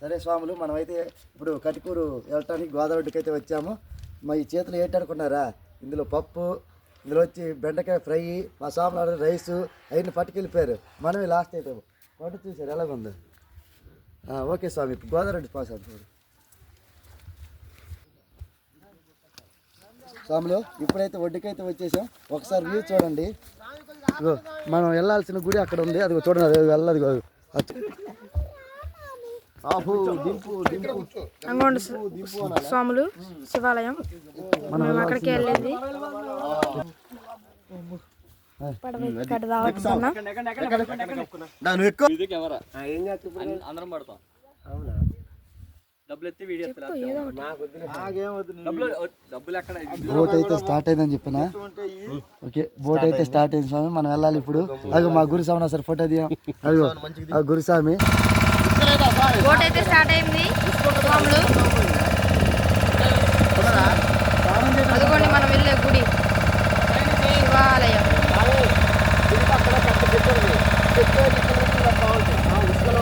సరే స్వాములు, మనమైతే ఇప్పుడు కటికూరు వెళ్ళటానికి గోదావరికి అయితే వచ్చాము. మా ఈ చేతులు ఏంటనుకున్నారా, ఇందులో పప్పు, ఇందులో వచ్చి బెండకాయ ఫ్రై, మా స్వాములు రైసు అవన్నీ పట్టుకెళ్ళిపోయారు. మనమే లాస్ట్ అయిపోయాము. వంట చూసారు ఎలాగుంది. ఓకే స్వామి, గోదావరి పాస్ అవుతుంది స్వాములు. ఇప్పుడైతే ఒడ్డుకైతే వచ్చేసాం. ఒకసారి వ్యూ చూడండి. మనం వెళ్ళాల్సిన గుడి అక్కడ ఉంది, అది చూడండి. అది వెళ్ళదు స్వాములు శివాలయం, మనం అక్కడికి వెళ్ళింది. బోట్ అయితే స్టార్ట్ అయిందని చెప్పిన. ఓకే, బోట్ అయితే స్టార్ట్ అయింది స్వామి. మనం వెళ్ళాలి ఇప్పుడు. అదిగో మా గురుస్వామి సార్ ఫోటో దిగాం. అదిగో ఆ గురుస్వామి. బోట్ అయితే స్టార్ట్ అయింది స్వాములు. అదిగోండి మనం వెళ్ళే గుడి శివాలయం. ఇసుకలో